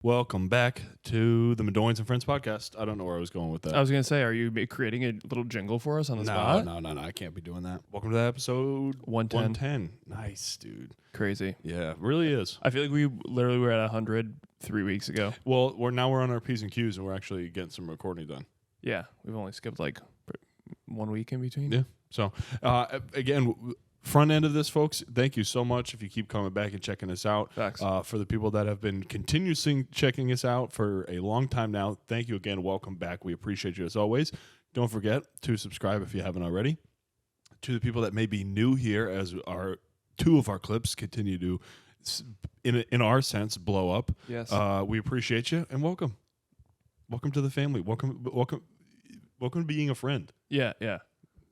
Welcome back to the Madoian and Friends podcast. I don't know where I was going with that. I was going to say, are you creating a little jingle for us on the spot? No. I can't be doing that. Welcome to the episode 110. Nice, dude. Crazy. Yeah, really is. I feel like we literally were at 100 3 weeks ago. Well, we're on our P's and Q's, and we're actually getting some recording done. Yeah, we've only skipped like 1 week in between. Yeah. So, again, front end of this, folks, thank you so much if you keep coming back and checking us out. Facts. For the people that have been continuously checking us out for a long time now, thank you again. Welcome back. We appreciate you as always. Don't forget to subscribe if you haven't already. To the people that may be new here, as our two of our clips continue to, in our sense, blow up. Yes. We appreciate you and welcome. Welcome to the family. Welcome to being a friend. Yeah.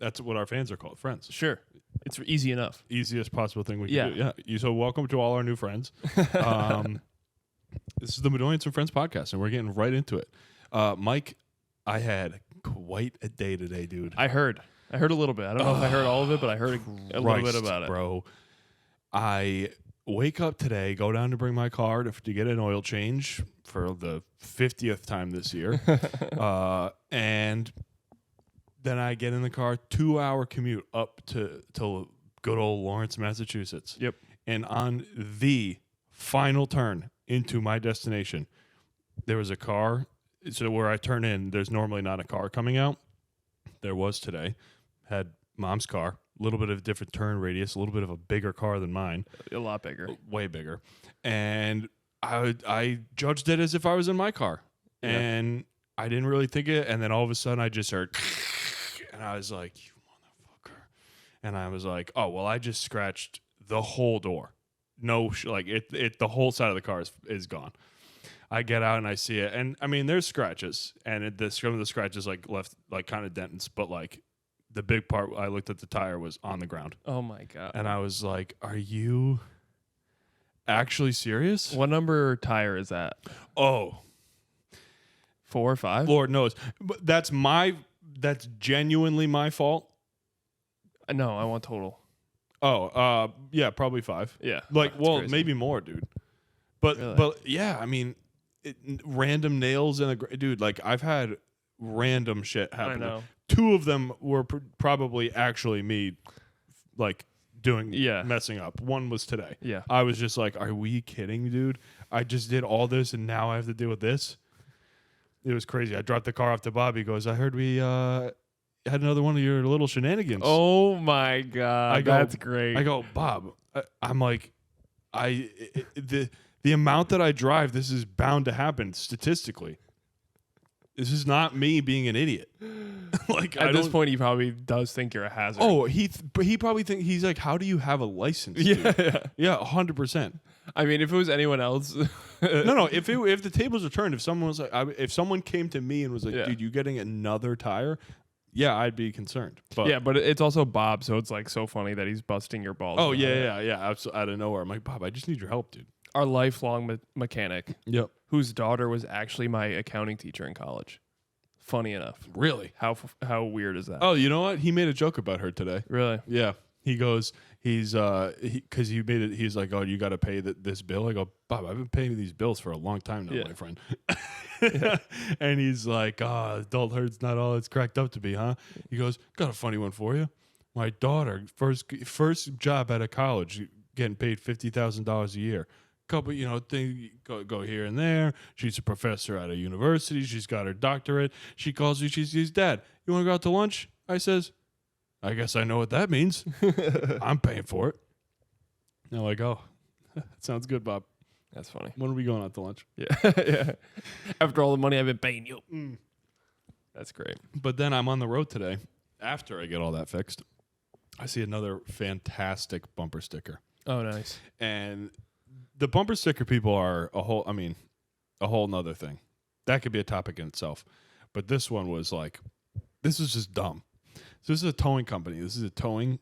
That's what our fans are called, friends. Sure. It's easy enough. Easiest possible thing we can do. Yeah. So welcome to all our new friends. This is the Madoian and Friends podcast, and we're getting right into it. Mike, I had quite a day today, dude. I heard a little bit. I don't know if I heard all of it, but I heard a little bit about it. Bro, I wake up today, go down to bring my car to get an oil change for the 50th time this year. And then I get in the car, 2-hour commute up to good old Lawrence, Massachusetts. Yep. And on the final turn into my destination, there was a car. So where I turn in, there's normally not a car coming out. There was today. Had mom's car, a little bit of a different turn radius, a little bit of a bigger car than mine. A lot bigger. Way bigger. And I judged it as if I was in my car. Yeah. And I didn't really think it. And then all of a sudden I just heard, and I was like, you motherfucker. And I was like, oh, well, I just scratched the whole door. No, the whole side of the car is gone. I get out and I see it. And I mean, there's scratches. And some of the scratches left kind of dents, but the big part, I looked at the tire, was on the ground. Oh my God. And I was like, are you actually serious? What number tire is that? Oh. 4 or 5? Lord knows. But that's genuinely my fault. No, I want total. Oh, yeah, probably 5. Yeah. Crazy. Maybe more, dude. But Really? but yeah, I mean, random nails in dude. I've had random shit happen. I know. 2 of them were probably actually me, messing up. 1 was today. Yeah. I was just like, are we kidding, dude? I just did all this and now I have to deal with this. It was crazy. I dropped the car off to Bob. He goes, I heard we had another one of your little shenanigans. Oh my God. That's great. I go, Bob, I'm like, the amount that I drive, this is bound to happen statistically. This is not me being an idiot. At this point, he probably does think you're a hazard. Oh, he probably think he's like, how do you have a license? Yeah. Yeah, 100%. I mean, if it was anyone else, no. If the tables were turned, if someone was like, if someone came to me and was like, dude, you getting another tire? Yeah, I'd be concerned. But but it's also Bob, so it's so funny that he's busting your balls. Oh yeah. Absolutely, out of nowhere, I'm like, Bob, I just need your help, dude. Our lifelong mechanic, Yep. whose daughter was actually my accounting teacher in college. Funny enough. Really? How weird is that? Oh, you know what? He made a joke about her today. Really? Yeah. He goes, because he made it. He's like, oh, you got to pay this bill. I go, Bob, I've been paying these bills for a long time now, my friend. And he's like, adult hurt's not all it's cracked up to be, huh? He goes, got a funny one for you. My daughter, first job out of college, getting paid $50,000 a year. Couple, things go here and there. She's a professor at a university. She's got her doctorate. She calls me. She says, Dad, you want to go out to lunch? I says, I guess I know what that means. I'm paying for it. They're like, oh, that sounds good, Bob. That's funny. When are we going out to lunch? Yeah. Yeah. After all the money I've been paying you. That's great. But then I'm on the road today. After I get all that fixed, I see another fantastic bumper sticker. Oh, nice. And the bumper sticker people are a whole nother thing. That could be a topic in itself. But this one was this is just dumb. So this is a towing company. This is a towing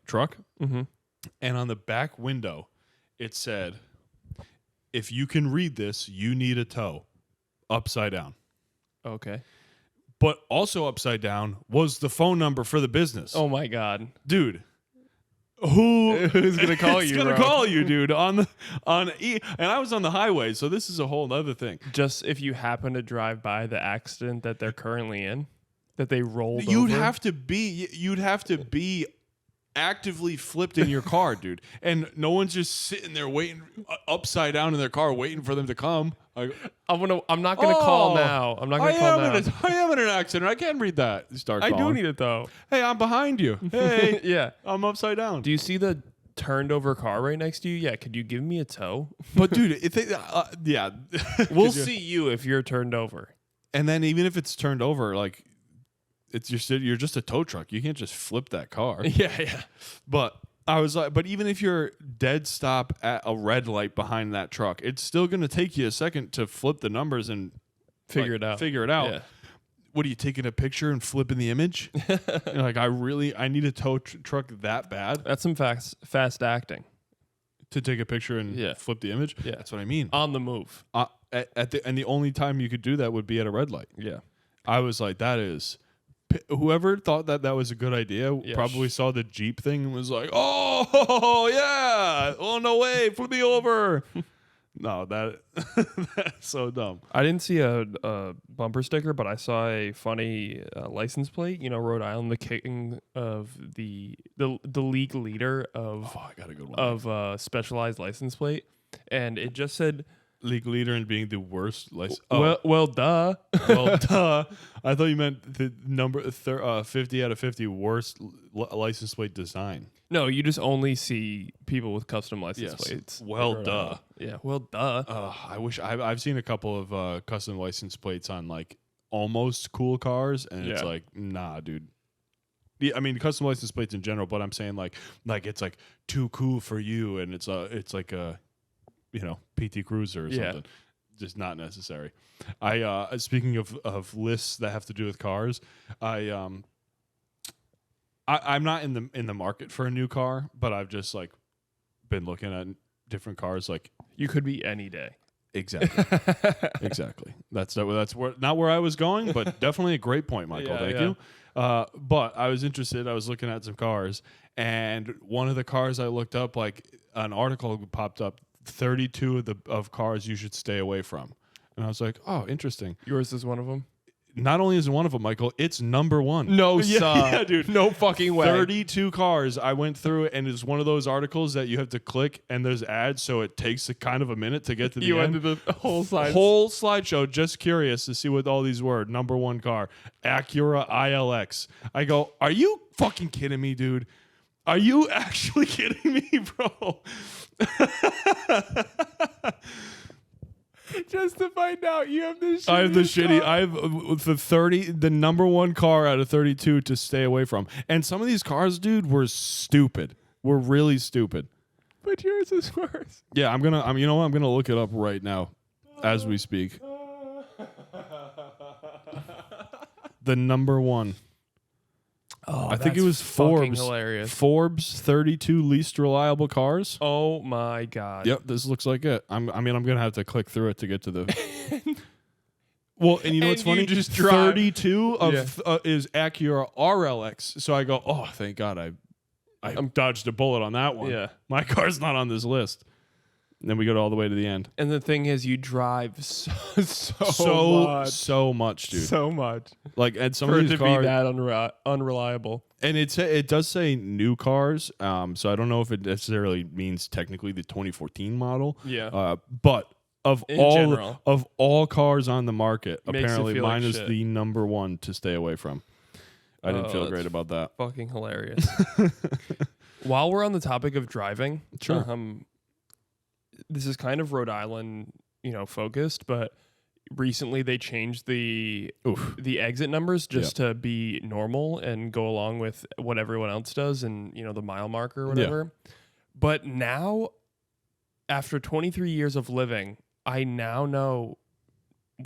truck. Mm-hmm. And on the back window, it said, if you can read this, you need a tow. Upside down. Okay. But also upside down was the phone number for the business. Oh my God. Dude. Who's gonna call you? Gonna bro? call you, dude. And I was on the highway, so this is a whole other thing. Just if you happen to drive by the accident that they're currently in, that they rolled You'd over. have to be actively flipped in your car, dude. And no one's just sitting there waiting upside down in their car waiting for them to come. I'm not gonna call now. I'm not gonna call now. I am in an accident. I can't read that. Start I calling. do need it though. Hey, I'm behind you. Hey, Yeah. I'm upside down. Do you see the turned over car right next to you? Yeah. Could you give me a tow? But dude, yeah, We'll see you if you're turned over. And then even if it's turned over, like you're just a tow truck. You can't just flip that car. Yeah. But I was like, but even if you're dead stop at a red light behind that truck, it's still going to take you a second to flip the numbers and Figure it out. Yeah. What are you taking a picture and flipping the image? You're like, I need a tow truck that bad That's some fast acting. to take a picture and flip the image. Yeah. That's what I mean. On the move. And the only time you could do that would be at a red light. Yeah. I was like, that is. Whoever thought that was a good idea probably saw the Jeep thing and was like, oh, yeah. Oh, no way. Flip me over. No, that's so dumb. I didn't see a bumper sticker, but I saw a funny license plate. You know, Rhode Island, the king of the league leader of I got a good one. of specialized license plate, and it just said League leader in being the worst license. well, duh. Well, duh. I thought you meant the number 50 out of 50 worst license plate design. No, you just only see people with custom license plates. Well, duh. Yeah, well, duh. I wish I've seen a couple of custom license plates on like almost cool cars, and it's like, nah, dude. Yeah, I mean custom license plates in general, but I'm saying like it's like too cool for you, and it's like a PT Cruiser or something. Just not necessary. I speaking of lists that have to do with cars, I'm not in the market for a new car, but I've just like been looking at different cars. Like You could be any day. exactly, exactly. That's not where I was going, but definitely a great point, Michael. Thank you. But I was interested. I was looking at some cars, and one of the cars I looked up, like an article popped up. 32 of cars you should stay away from, and I was like, oh, interesting. Yours is one of them. Not only is it one of them, Michael, it's number one. No, yeah, dude. No fucking way. 32 cars. I went through, and it's one of those articles that you have to click, and there's ads, so it takes a kind of a minute to get to the end. You ended the whole slideshow. Just curious to see what all these were. Number one car, Acura ILX. I go, are you fucking kidding me, dude? Are you actually kidding me, bro? Just to find out you have this shitty. I have the shitty. I have the number one car out of 32 to stay away from. And some of these cars, dude, were stupid. Were really stupid. But yours is worse. Yeah, I'm gonna look it up right now as we speak. The number one. Oh, I think it was Forbes. Hilarious. Forbes 32 least reliable cars. Oh my god. Yep, this looks like it. I'm gonna have to click through it to get to the. Well, and you know what's funny? Just drive. 32 is Acura RLX. So I go, oh, thank God I dodged a bullet on that one. Yeah, my car's not on this list. And then we go all the way to the end. And the thing is, you drive so much, dude. So much. Like, and some for of these it to cars be that unreliable. And it does say new cars. So I don't know if it necessarily means technically the 2014 model. Yeah. But of general, all cars on the market, makes apparently mine like is shit. the number one to stay away from. I didn't feel great about that. Fucking hilarious. While we're on the topic of driving, sure. This is kind of Rhode Island, focused, but recently they changed the exit numbers just to be normal and go along with what everyone else does, and the mile marker or whatever. Yeah. But now, after 23 years of living, I now know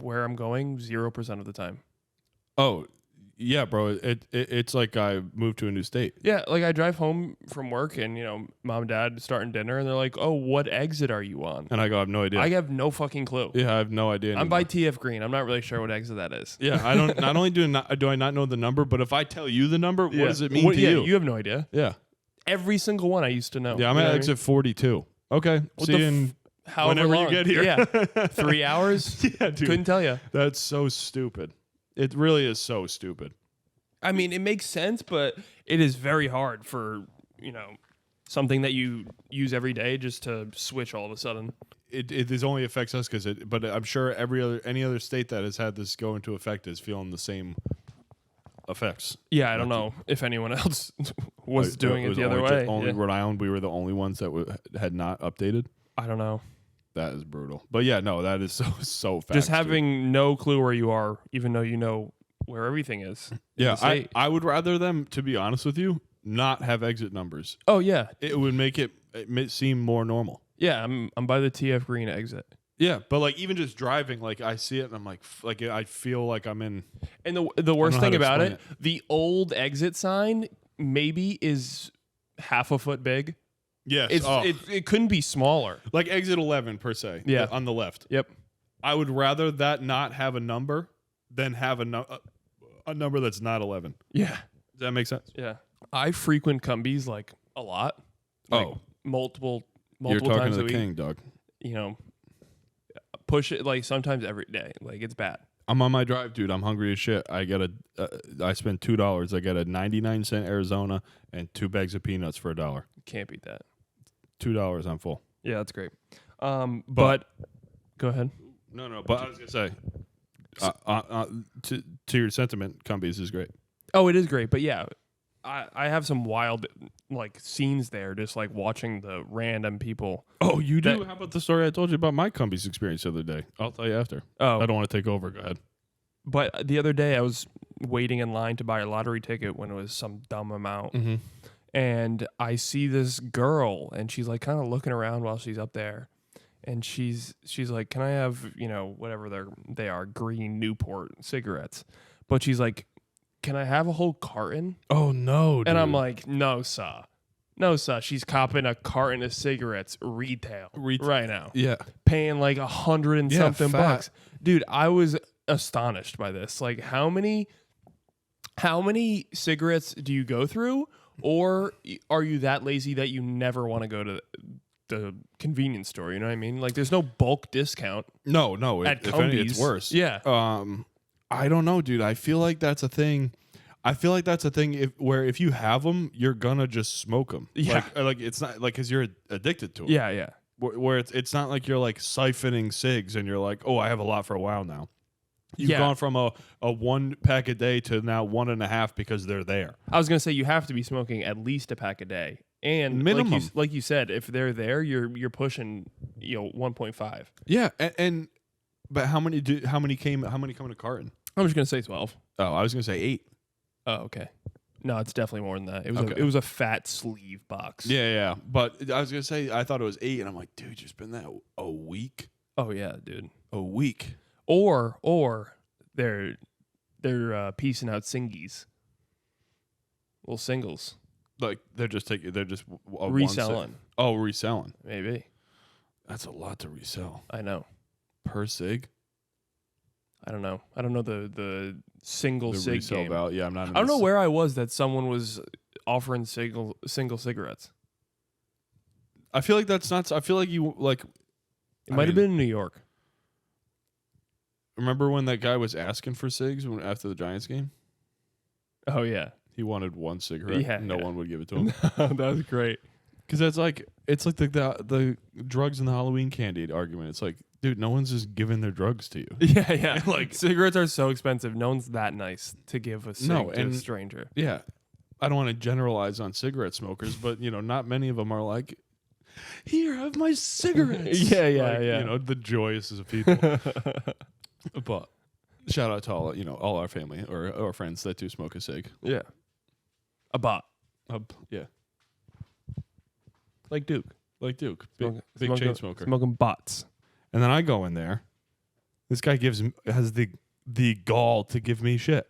where I'm going 0% of the time. Oh, yeah, bro. It's like I moved to a new state. Yeah, like I drive home from work and, mom and dad starting dinner and they're like, oh, what exit are you on? And I go, I have no idea. I have no fucking clue. Yeah, I have no idea anymore. I'm by TF Green. I'm not really sure what exit that is. Yeah, I don't. Not only do I not know the number, but if I tell you the number, what does it mean to you? You have no idea. Yeah. every single one I used to know. Yeah, I'm at exit 42. Okay, see you in whenever you get here. Yeah, 3 hours. Yeah, dude. Couldn't tell you. That's so stupid. It really is so stupid. I mean, it makes sense, but it is very hard for, something that you use every day just to switch all of a sudden. It only affects us but I'm sure any other state that has had this go into effect is feeling the same effects. Yeah, I don't know if anyone else was doing it the other way. Only Rhode Island, we were the only ones that had not updated. I don't know. That is brutal. But yeah, no, that is so fast. Just having no clue where you are, even though you know where everything is. Yeah, I would rather them, to be honest with you, not have exit numbers. Oh yeah, it would make it seem more normal. Yeah, I'm by the TF Green exit. Yeah, but like even just driving, like I see it and I'm like I feel like I'm in. And the worst thing about it, the old exit sign maybe is half a foot big. Yes, it couldn't be smaller. Like exit 11 per se. Yeah, on the left. Yep. I would rather that not have a number than have a number that's not 11. Yeah. Does that make sense? Yeah. I frequent Cumbies like a lot. Like multiple You're talking times to a the week. king, dog. Push it like sometimes every day. Like it's bad. I'm on my drive, dude. I'm hungry as shit. I spent $2. I get a 99-cent Arizona and 2 bags of peanuts for $1. Can't beat that. $2, I'm full. Yeah, that's great. But go ahead. No. But I was gonna say, to your sentiment, Cumbies is great. Oh, it is great. But yeah, I have some wild like scenes there, just like watching the random people. Oh, you do? How about the story I told you about my Cumbies experience the other day? I'll tell you after. Oh, I don't want to take over. Go ahead. But the other day I was waiting in line to buy a lottery ticket when it was some dumb amount. Mm-hmm. And I see this girl, and she's like kind of looking around while she's up there, and she's like, "Can I have whatever they are green Newport cigarettes?" But she's like, "Can I have a whole carton?" Oh no! Dude. And I'm like, "No, sir, no, sir." She's copping a carton of cigarettes retail right now. Yeah, paying like $100 and something fat. bucks, dude. I was astonished by this. Like, how many cigarettes do you go through? Or are you that lazy that you never want to go to the convenience store? You know what I mean? Like, there's no bulk discount. No. At If any, it's worse. Yeah. I don't know, dude. I feel like that's a thing. Where if you have them, you're gonna just smoke them. Yeah. Like it's not like because you're addicted to them. Yeah. Where it's not like you're like siphoning cigs and you're like, oh, I have a lot for a while now. You've gone from a 1 pack a day to now 1.5 because they're there. I was gonna say you have to be smoking at least a pack a day, and minimum. Like you said, if they're there, you're pushing 1.5. Yeah, but how many come in a carton? I'm just gonna say 12. Oh, I was gonna say 8. Oh, okay. No, it's definitely more than that. It Okay. was a fat sleeve box. Yeah. But I was gonna say I thought it was 8, and I'm like, dude, you spend that a week? Oh yeah, dude. A week. Or they're piecing out singies, little singles. Like they're just reselling. Reselling. Maybe That's a lot to resell. I know. Per sig. I don't know the single The cig resale game. value. Yeah, I'm not. I don't know where I was that someone was offering single cigarettes. I feel like that's not. I feel like you like. It might have been in New York. Remember when that guy was asking for cigs after the Giants game? Oh yeah, he wanted one cigarette. Yeah, no one would give it to him. That was great. Because it's like the drugs and the Halloween candy argument. It's like, dude, no one's just giving their drugs to you. Yeah. Like cigarettes are so expensive. No one's that nice to give a cig to a stranger. Yeah, I don't want to generalize on cigarette smokers, but not many of them are like, here, have my cigarettes. Yeah. The joyous of people. But shout out to all our family or our friends that do smoke a cig. Yeah. A bot. Yeah. Like Duke. Big chain smoker. Smoking bots. And then I go in there. This guy has the gall to give me shit.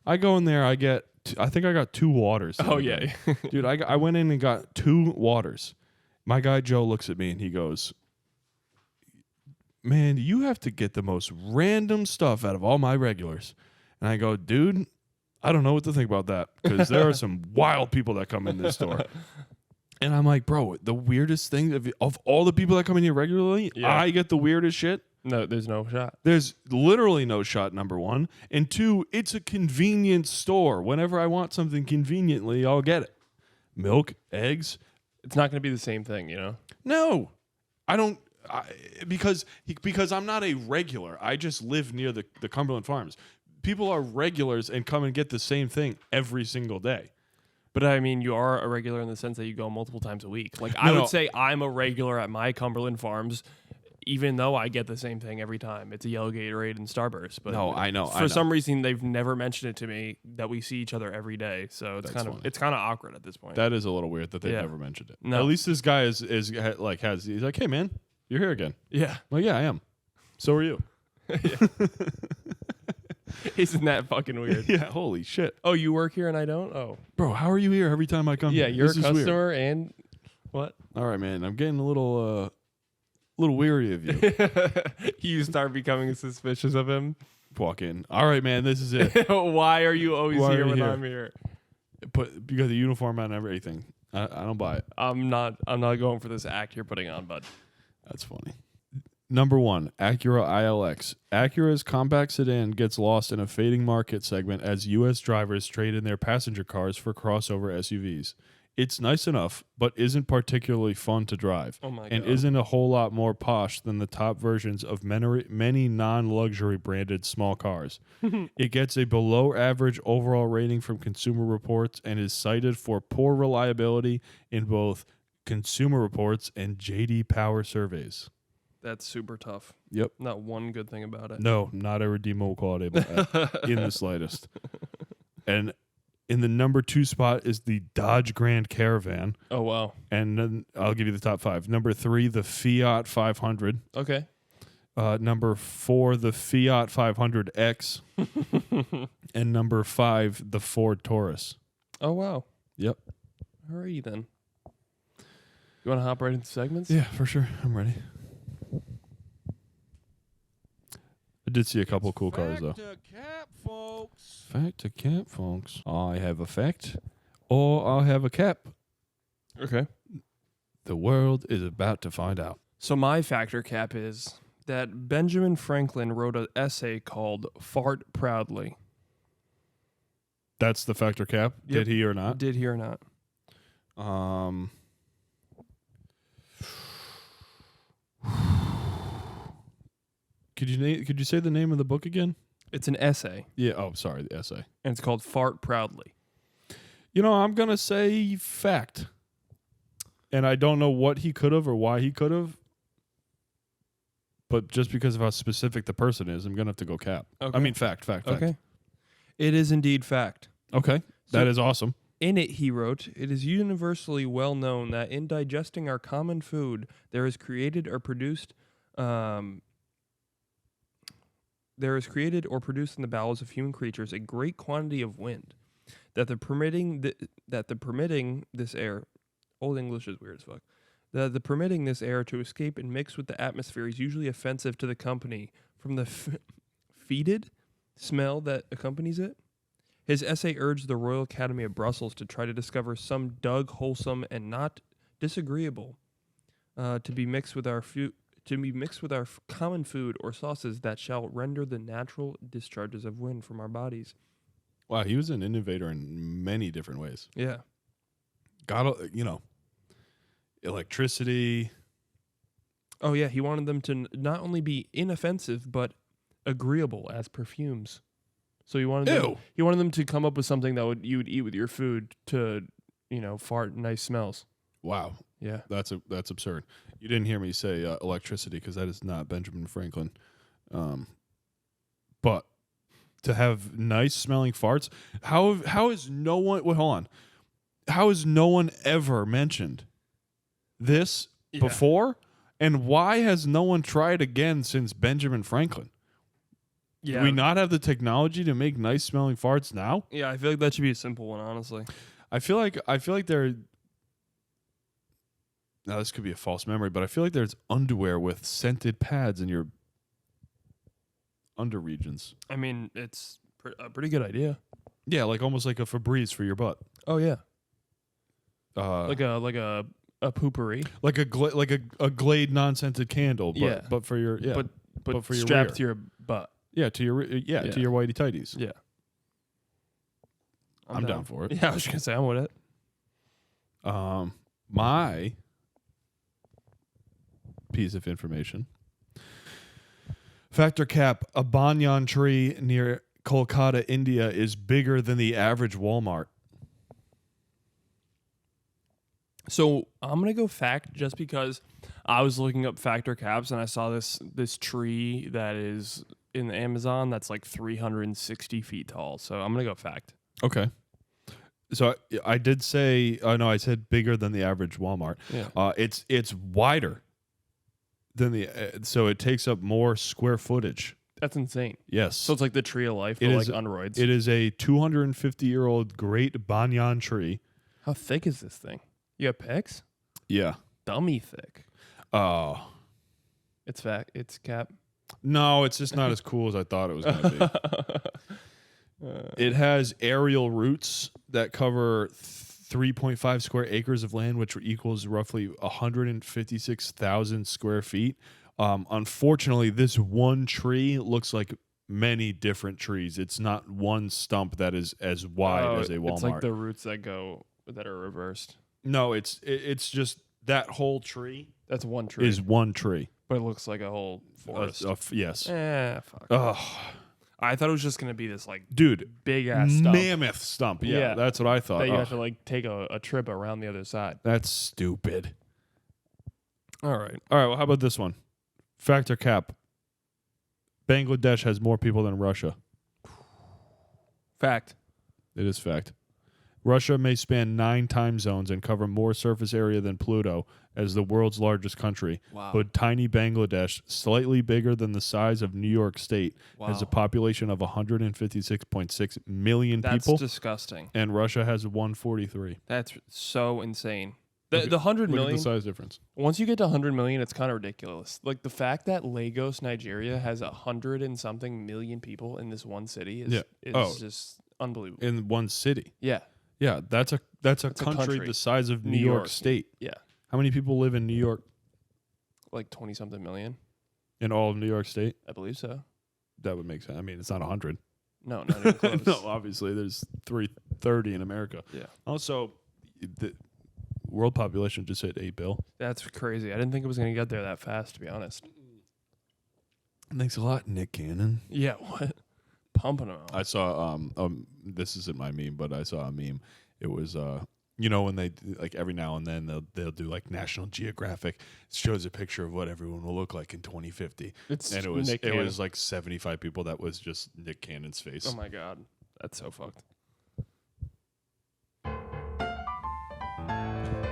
I go in there. I think I got 2 waters. Oh yeah, dude. I went in and got 2 waters. My guy Joe looks at me and he goes, "Man, you have to get the most random stuff out of all my regulars." And I go, "Dude, I don't know what to think about that because there are some wild people that come in this store." And I'm like, bro, the weirdest thing of all the people that come in here regularly, I get the weirdest shit. No, there's no shot. There's literally no shot, number one. And two, it's a convenience store. Whenever I want something conveniently, I'll get it. Milk, eggs. It's not going to be the same thing, you know? No. I don't. Because I'm not a regular. I just live near the Cumberland Farms. People are regulars and come and get the same thing every single day. But I mean, you are a regular in the sense that you go multiple times a week. Like, I would say I'm a regular at my Cumberland Farms, even though I get the same thing every time. It's a yellow Gatorade and Starburst. But no, I know. For some reason, they've never mentioned it to me that we see each other every day. So it's kind of awkward at this point. That is a little weird that they've never mentioned it. No. At least this guy he's like, hey man, you're here again. Yeah. Well, yeah, I am. So are you. Isn't that fucking weird? Yeah, holy shit. Oh, you work here and I don't? Oh. Bro, how are you here every time I come here? Yeah, you're a customer and what? All right, man. I'm getting a little weary of you. You start becoming suspicious of him. Walk in. All right, man, this is it. Why are you always here when I'm here? But you got the uniform on and everything. I don't buy it. I'm not going for this act you're putting on, bud. That's funny. Number 1, Acura ILX. Acura's compact sedan gets lost in a fading market segment as U.S. drivers trade in their passenger cars for crossover SUVs. It's nice enough, but isn't particularly fun to drive. Oh my God. And isn't a whole lot more posh than the top versions of many non-luxury branded small cars. It gets a below-average overall rating from Consumer Reports and is cited for poor reliability in both Consumer Reports and J.D. Power surveys. That's super tough. Yep. Not one good thing about it. No, not a redeemable quality in the slightest. And in the number 2 spot is the Dodge Grand Caravan. Oh, wow. And then I'll give you the top 5. Number 3, the Fiat 500. Okay. Number 4, the Fiat 500X. And number 5, the Ford Taurus. Oh, wow. Yep. Alrighty then. You want to hop right into segments? Yeah, for sure. I'm ready. I did see a couple cool cars, though. Fact to cap, folks. Fact to cap, folks. I have a fact, or I'll have a cap. Okay. The world is about to find out. So my factor cap is that Benjamin Franklin wrote an essay called Fart Proudly. That's the factor cap? Yep. Did he or not? Did he or not? Could you say the name of the book again? It's an essay. Yeah. Oh, sorry, the essay. And it's called Fart Proudly. You know, I'm gonna say fact, and I don't know what he could have or why he could have, but just because of how specific the person is, I'm gonna have to go cap. Okay. I mean, fact. Okay. It is indeed fact. Okay, that is awesome. In it, he wrote, "It is universally well known that in digesting our common food, there is created or produced in the bowels of human creatures a great quantity of wind, that the permitting this air, Old English is weird as fuck, that the permitting this air to escape and mix with the atmosphere is usually offensive to the company from the fetid smell that accompanies it." His essay urged the Royal Academy of Brussels to try to discover some wholesome and not disagreeable to be mixed with our common food or sauces that shall render the natural discharges of wind from our bodies. Wow, he was an innovator in many different ways. Yeah. Electricity. Oh, yeah. He wanted them to not only be inoffensive, but agreeable as perfumes. So he wanted them to come up with something that you would eat with your food to, fart nice smells. Wow. Yeah. That's absurd. You didn't hear me say electricity because that is not Benjamin Franklin. But to have nice smelling farts, how is no one? Wait, hold on. How has no one ever mentioned this before? And why has no one tried again since Benjamin Franklin? Yeah. Do we not have the technology to make nice smelling farts now? Yeah, I feel like that should be a simple one, honestly. I feel like there. Now this could be a false memory, but I feel like there's underwear with scented pads in your under regions. I mean, it's a pretty good idea. Yeah, like almost like a Febreze for your butt. Oh yeah. Like a a poopery. Like a Glade non-scented candle, but for your but for your strapped rear. to your butt. to your to your whitey tighties. Yeah. I'm down for it. Yeah, I was gonna say I'm with it. My piece of information. Factor cap, a banyan tree near Kolkata, India is bigger than the average Walmart. So I'm gonna go fact just because I was looking up factor caps and I saw this tree that is in the Amazon that's like 360 feet tall. So I'm gonna go fact. Okay. So I did say, no, I said bigger than the average Walmart. Yeah. It's wider than so it takes up more square footage. That's insane. Yes. So it's like the tree of life, but like on roids. It is a 250-year-old great banyan tree. How thick is this thing? You have pics? Yeah. Dummy thick. Oh. It's fact. It's cap. No, it's just not as cool as I thought it was going to be. It has aerial roots that cover 3.5 square acres of land, which equals roughly 156,000 square feet. Unfortunately, this one tree looks like many different trees. It's not one stump that is as wide as a Walmart. It's like the roots that are reversed. No, it's just that whole tree. That's one tree. Is one tree. But it looks like a whole forest. Yes. Fuck. Oh. I thought it was just going to be this, like, dude, big ass stump. Mammoth stump. Yeah, that's what I thought. That you have to, like, take a trip around the other side. That's stupid. All right. Well, how about this one? Factor cap. Bangladesh has more people than Russia. Fact. It is fact. Russia may span 9 time zones and cover more surface area than Pluto as the world's largest country. Wow. But tiny Bangladesh, slightly bigger than the size of New York State, has a population of 156.6 million people. That's disgusting. And Russia has 143. That's so insane. The 100 million. Look at the size difference. Once you get to 100 million, it's kind of ridiculous. Like the fact that Lagos, Nigeria has 100 and something million people in this one city is just unbelievable. In one city. Yeah. Yeah, that's a country the size of New York State. Yeah. How many people live in New York? Like 20 something million. In all of New York State? I believe so. That would make sense. I mean, it's not 100. No, not even close. No, obviously there's 330 in America. Yeah. Also, the world population just hit 8 bill. That's crazy. I didn't think it was going to get there that fast, to be honest. Thanks a lot, Nick Cannon. Yeah, what? Pumping them out. I saw this isn't my meme, but I saw a meme. It was when they like every now and then they'll do like National Geographic. It shows a picture of what everyone will look like in 2050. And it was like 75 people that was just Nick Cannon's face. Oh my god. That's so fucked.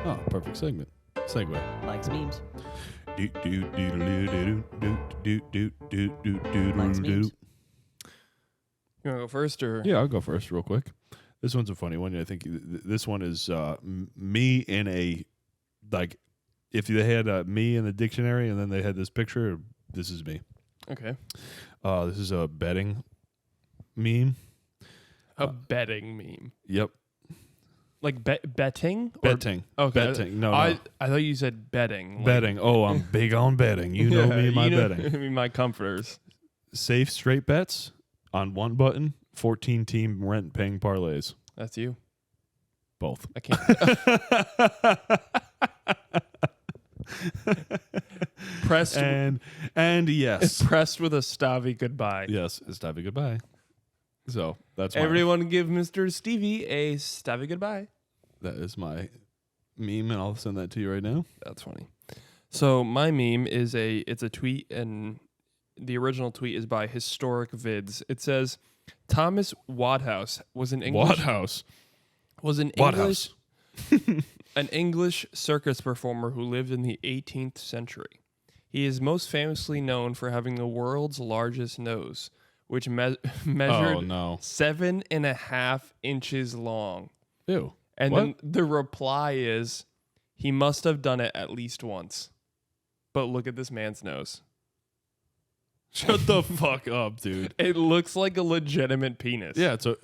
Oh, perfect segue. Likes memes. Likes memes. You want to go first or? Yeah, I'll go first real quick. This one's a funny one. I think this one is me in a, like, if they had me in the dictionary and then they had this picture, this is me. Okay. This is a betting meme. A betting meme. Yep. Like betting? Betting. Okay. Betting. No, I thought you said betting. Like, betting. Oh, I'm big on betting. You know me and my betting. My comforters. Safe straight bets on one button, 14 team rent paying parlays. That's you. Both. I can't. Pressed and yes. Pressed with a Stavi goodbye. Yes, Stavi goodbye. So that's everyone give Mr. Stevie a Stavi goodbye. That is my meme, and I'll send that to you right now. That's funny. So my meme is it's a tweet, and the original tweet is by Historic Vids. It says Thomas Wadhouse was an English an English circus performer who lived in the 18th century. He is most famously known for having the world's largest nose, which measured 7.5 inches long. Ew. And then the reply is, he must have done it at least once. But look at this man's nose. Shut the fuck up, dude. It looks like a legitimate penis. Yeah, so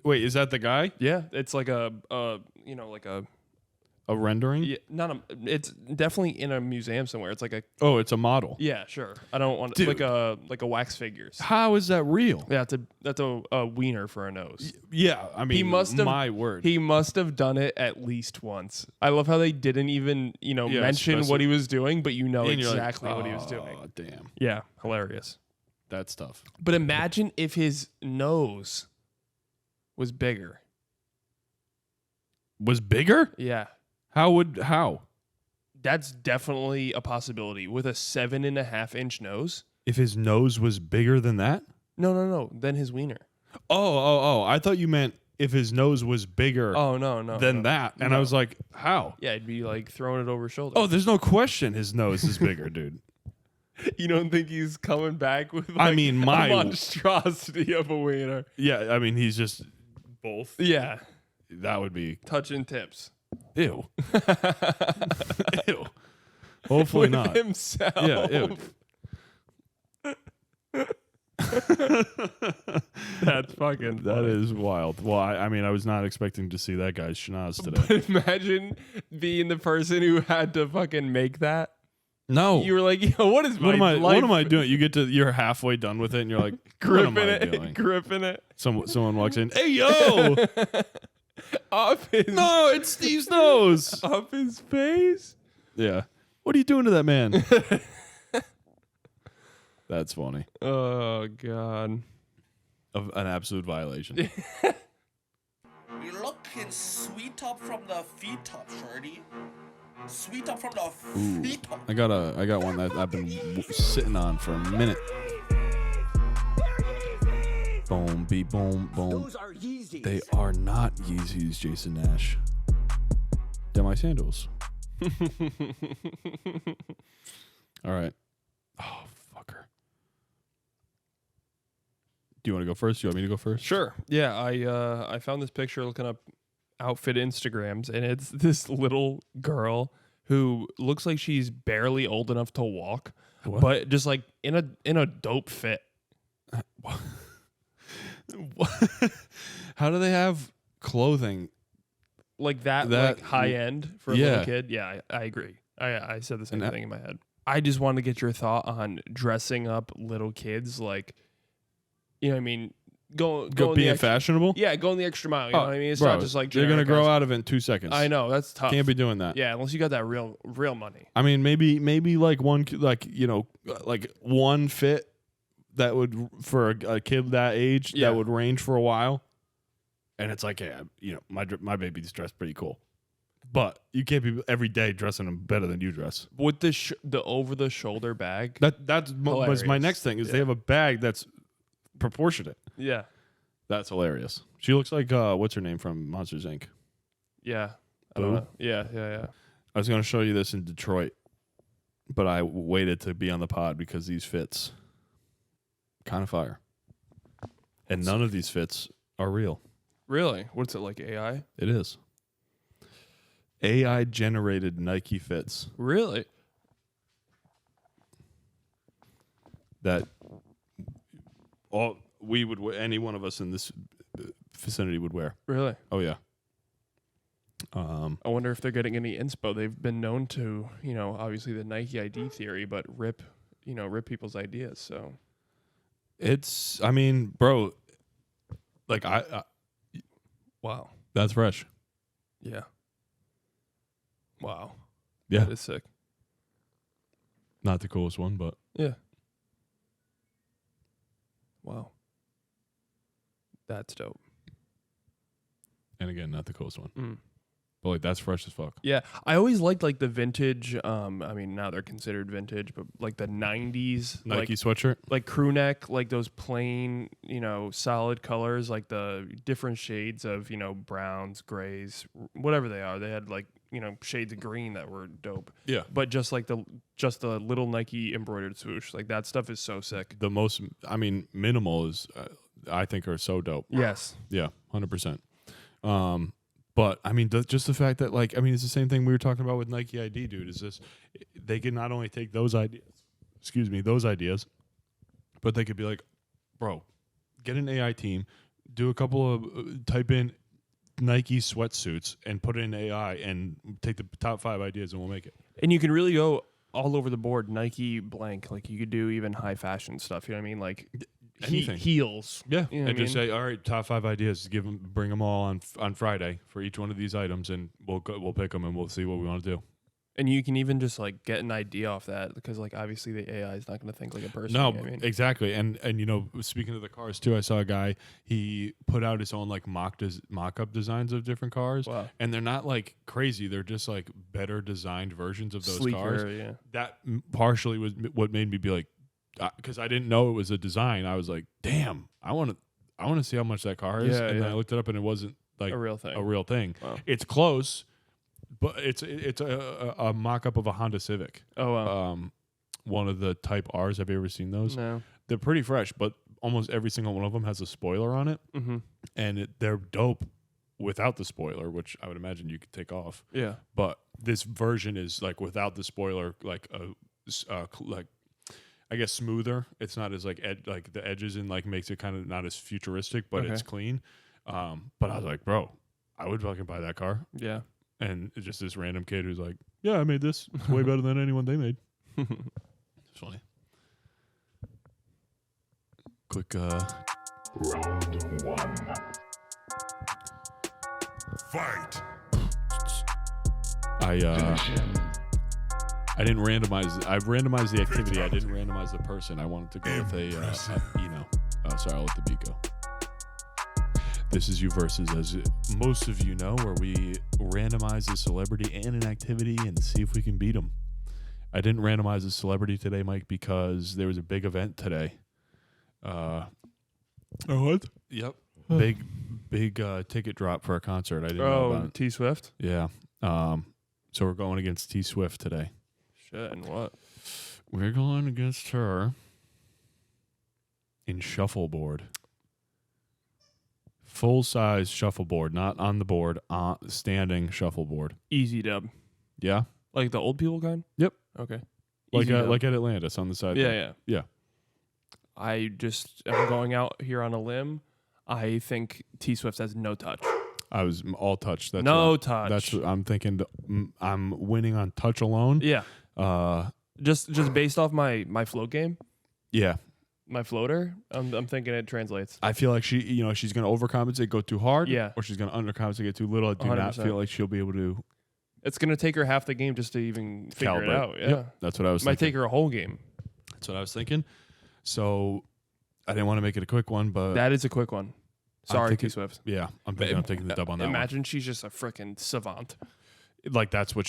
wait, is that the guy? Yeah, it's like a A rendering? Yeah, it's definitely in a museum somewhere. It's like a Oh, it's a model. yeah, sure. I don't want Dude. like a wax figures. How is that real? Yeah, that's a wiener for a nose. Yeah, I mean, He must have my word. He must have done it at least once. I love how they didn't even mention what he was doing, but you know And you're like, exactly what he was doing. Oh, damn. Yeah, hilarious. That's tough. But imagine if his nose was bigger. Was bigger? Yeah. How? That's definitely a possibility. With a 7.5-inch nose? If his nose was bigger than that? No. Then his wiener. Oh. I thought you meant if his nose was bigger than that. And I was like, how? Yeah, it'd be like throwing it over his shoulder. Oh, there's no question his nose is bigger, dude. You don't think he's coming back with I mean, a monstrosity of a wiener? Yeah, I mean, he's just both. Yeah. That would be... Touching tips. Ew. Ew. Hopefully with not. Himself. Yeah, ew. That's fucking That funny. is wild. Well, I mean, I was not expecting to see that guy's schnoz today. But imagine being the person who had to fucking make that. No. You were like, yo, what am I doing? You're halfway done with it and you're like, gripping what am I doing? gripping it. Someone walks in, hey, yo! Up his No, it's Steve's nose. up his face. Yeah. What are you doing to that man? That's funny. Oh God. An absolute violation. You looking sweet up from the feet up, shorty. Sweet up from the feet up. I got one that I've been sitting on for a minute. Boom, beep, boom, boom. Those are Yeezys. They are not Yeezys, Jason Nash. They're my sandals. All right. Oh, fucker. Do you want to go first? Do you want me to go first? Sure. Yeah, I found this picture looking up outfit Instagrams, and it's this little girl who looks like she's barely old enough to walk, What? but just like in a dope fit. How do they have clothing? Like that like high end for a little kid. Yeah, I agree. I said the same thing in my head. I just wanted to get your thought on dressing up little kids, like, you know what I mean? Go being fashionable? Yeah, going the extra mile. You know what I mean? It's not just like they're gonna generic grow guys. out of it in 2 seconds. I know, that's tough. Can't be doing that. Yeah, unless you got that real money. I mean, maybe like one like one fit that would for a kid that age Yeah. that would range for a while, and it's like, yeah, my baby's dressed pretty cool, but you can't be every day dressing them better than you dress. With the over the shoulder bag. That's was my next thing is they have a bag that's proportionate. Yeah. That's hilarious. She looks like what's her name from Monsters Inc. Yeah. I Boo? don't know. Yeah. I was going to show you this in Detroit, but I waited to be on the pod because these fits kind of fire. And none of these fits are real. Really? What's it like, AI? It is. AI generated Nike fits Really? that any one of us in this vicinity would wear. Really? Oh yeah. I wonder if they're getting any inspo. They've been known to, obviously the Nike ID theory, but rip people's ideas. So It's, I mean, bro, like wow. that's fresh. Yeah. Wow. Yeah. That is sick. Not the coolest one, but Yeah. Wow. That's dope. and again, not the coolest one. Mm. But like that's fresh as fuck. Yeah, I always liked like the vintage. I mean, now they're considered vintage, but like the '90s Nike sweatshirt. like crew neck, like those plain, solid colors, like the different shades of browns, grays, whatever they are. They had like shades of green that were dope. Yeah. But just the little Nike embroidered swoosh, like that stuff is so sick. The most, I mean, minimal is, I think, are so dope. Yes. Yeah, 100%. But I mean, just the fact that like, I mean, it's the same thing we were talking about with Nike ID, dude. Is this they can not only take those ideas, but they could be like, bro, get an AI team, do a couple of type in Nike sweatsuits and put it in AI and take the top 5 ideas and we'll make it. And you can really go all over the board. Nike blank. Like you could do even high fashion stuff. You know what I mean? Like Anything. heels. Yeah, You know and what I just say, all right, top 5 ideas. Bring them all on Friday for each one of these items, and we'll pick them and we'll see what we want to do. And you can even just like get an idea off that because like obviously the AI is not going to think like a person. No, you know what I mean? exactly. And speaking of the cars too, I saw a guy. He put out his own like mock-up designs of different cars, Wow. and they're not like crazy. They're just like better designed versions of those Sleeker, cars. yeah. That partially was what made me be like, because I didn't know it was a design. I was like, damn, I want to see how much that car is. Yeah, and then yeah. I looked it up, and it wasn't like A real thing. A real thing. Wow. It's close, but it's a mock-up of a Honda Civic. Oh wow. One of the Type R's. Have you ever seen those? No. They're pretty fresh, but almost every single one of them has a spoiler on it, Mm-hmm. and they're dope without the spoiler, which I would imagine you could take off. Yeah. But this version is like without the spoiler, like like I guess smoother. It's not as like like the edges and like makes it kind of not as futuristic, but it's clean. But I was like, bro, I would fucking buy that car. Yeah. And it's just this random kid who's like, yeah, I made this. It's way better than anyone they made. It's funny. Quick Round 1. Fight. I didn't randomize. I randomized the activity. I didn't randomize the person. I wanted to go with Oh, sorry. I'll let the beat go. This is You Versus, as most of you know, where we randomize a celebrity and an activity and see if we can beat them. I didn't randomize a celebrity today, Mike, because there was a big event today. What? Yep. Big ticket drop for a concert. I didn't know about it. T Swift. Yeah. So we're going against T Swift today. Shit. And what? We're going against her in shuffleboard. Full-size shuffleboard, not on the board, standing shuffleboard. Easy dub. Yeah? Like the old people kind? Yep. Okay. Like Easy dub. like at Atlantis on the side. Yeah, there. yeah. Yeah. I just am going out here on a limb. I think T Swift has no touch. I was all touch. That's No touch. That's what I'm thinking. I'm winning on touch alone. Yeah. Uh, Just based off my float game, yeah. my floater, I'm thinking it translates. I feel like she's going to overcompensate, go too hard. Yeah. Or she's going to undercompensate, get too little. I do not 100%. feel like she'll be able to It's gonna take her half the game just to even figure it calibrate. out. Yeah. Yep. That's what I was Might thinking. take her a whole game. That's what I was thinking. So I didn't want to make it a quick one, but That is a quick one. Sorry, thinking- T Swift. yeah, I'm taking the dub on that Imagine she's just a freaking savant. one. Like that's what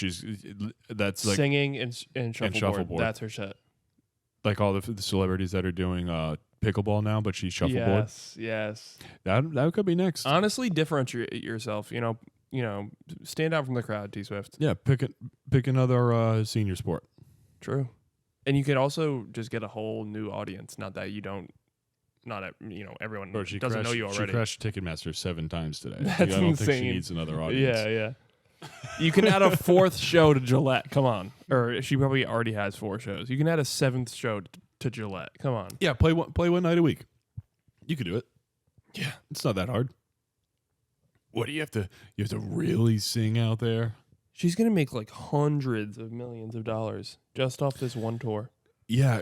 that's like Singing and shuffleboard. shuffleboard. That's her shit. like all the celebrities that are doing pickleball now, but she's shuffleboard. Yes. That could be next. Honestly, differentiate yourself. You know, stand out from the crowd, T Swift. Yeah, pick another senior sport. True. And you could also just get a whole new audience. Not that you don't, everyone Or she doesn't know you She already. crashed Ticketmaster 7 times today. That's I don't think insane. she needs another audience. Yeah. You can add a 4th show to Gillette. Come on. Or she probably already has 4 shows. You can add a 7th show to Gillette. Come on. Yeah, play one night a week. You could do it. Yeah, it's not that hard. What do you have to really sing out there? She's going to make like hundreds of millions of dollars just off this one tour. Yeah,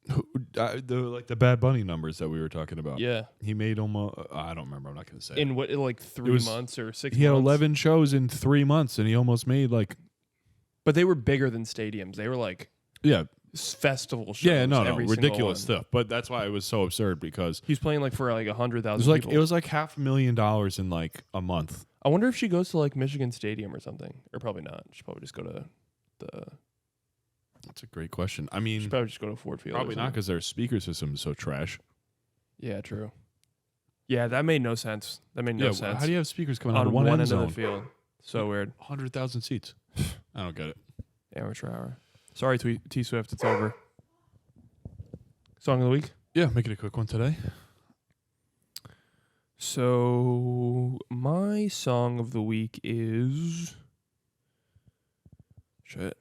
the Bad Bunny numbers that we were talking about. Yeah. He made almost I don't remember. I'm not going to say. In what, like 3 was- months or 6 He had months? 11 shows in 3 months, and he almost made like But they were bigger than stadiums. They were like yeah, festival shows. yeah, no, every single ridiculous one. stuff. But that's why it was so absurd because He's playing like for like 100,000 it was like people. $500,000 in like a month. I wonder if she goes to like Michigan Stadium or something. Or probably not. She'll probably just go to That's a great question. I mean, she'll probably just go to Ford Field. or probably not something. because their speaker system is so trash. Yeah, true. Yeah, that made no sense. That made no sense. How do you have speakers coming out on of one end end zone? of the field? So weird. 100,000 seats. I don't get it. Amateur hour. Sorry, T Swift. It's over. Song of the week. Yeah, make it a quick one today. So my song of the week is shit.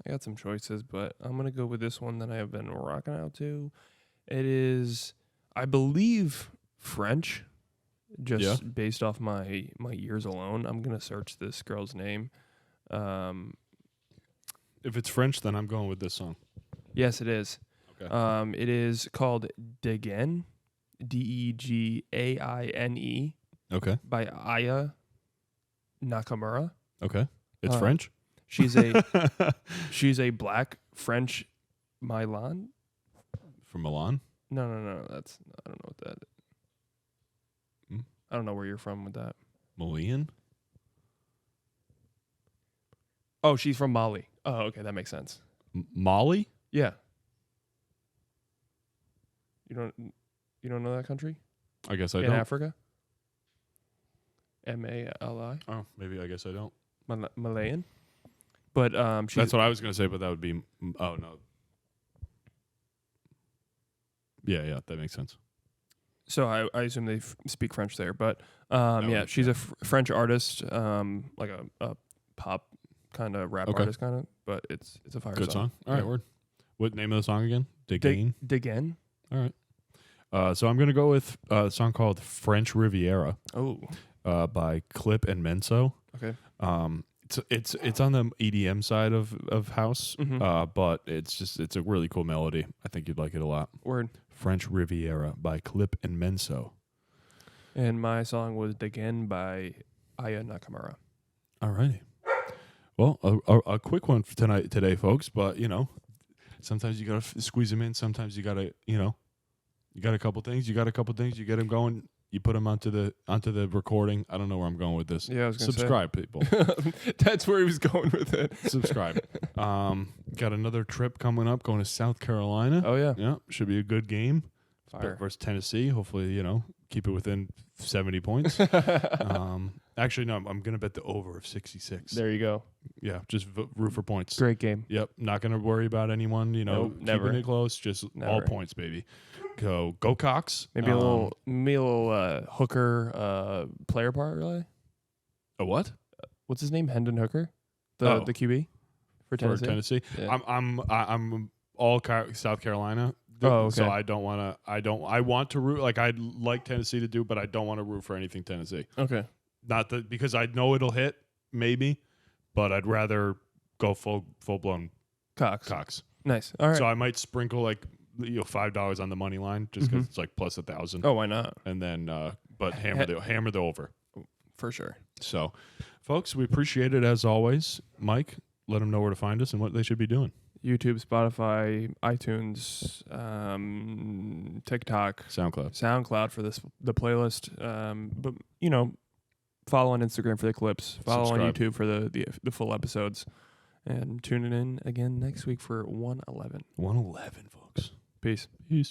I got some choices, but I'm gonna go with this one that I have been rocking out to. It is, I believe, French. just based off my ears alone. I'm gonna search this girl's name. If it's French, then I'm going with this song. Yes, it is. Okay. It is called Degaine, Degaine, Okay. by Aya Nakamura. Okay. It's French? She's a black French Milan. From Milan? No. That's I don't know what that. I don't know where you're from with that. Malian? Oh, she's from Mali. Oh, okay, that makes sense. Mali? Yeah. You don't know that country? I guess I In don't. Africa? Mali. Oh, maybe I guess I don't. Malayan. But she's That's what I was going to say, but that would be... Oh, no. Yeah, that makes sense. so I assume they speak French there, but would- she's a French artist, like a pop kind of rap artist kind of, but it's a fire Good song. All right, Yeah. word. What name of the song again? Degaine? Degaine. All right. So I'm going to go with a song called French Riviera Oh, by Clip and Menso. okay. It's on the EDM side of house, Mhm. but it's a really cool melody. I think you'd like it a lot. Word. French Riviera by Clip and Menso. And my song was Degaine by Aya Nakamura. All righty. Well, a quick one for today, folks. But sometimes you gotta squeeze them in. Sometimes you gotta, you got a couple things. You got a couple things. You get them going. You put them onto the recording. I don't know where I'm going with this. Yeah, I was gonna Subscribe, people. That's where he was going with it. Subscribe. Got another trip coming up. Going to South Carolina. Oh yeah, Yeah, should be a good game. fire. Versus Tennessee. Hopefully, keep it within 70 points. Actually, no. I'm gonna bet the over of 66. There you go. Yeah, just root for points. Great game. Yep, not gonna worry about anyone. Nope, never. Keeping it close. Just all Never. points, baby. Go Cox. Maybe a little hooker player parlay. A what? What's his name? Hendon Hooker, Oh. the QB for Tennessee. For Tennessee. Yeah. I'm all South Carolina. Oh, okay. So I don't want to. I want to root like I'd like Tennessee to do, but I don't want to root for anything Tennessee. Okay. Not that because I know it'll hit maybe, but I'd rather go full blown Cox. Nice. All right. So I might sprinkle like $5 on the money line just because it's like plus 1,000. Oh, why not? And then but hammer the over. For sure. So, folks, we appreciate it as always. Mike, let them know where to find us and what they should be doing. YouTube, Spotify, iTunes, TikTok, SoundCloud for the playlist. But follow on Instagram for the clips. Follow on YouTube for the full episodes. And tune in again next week for 111. 111, folks. Peace. Peace.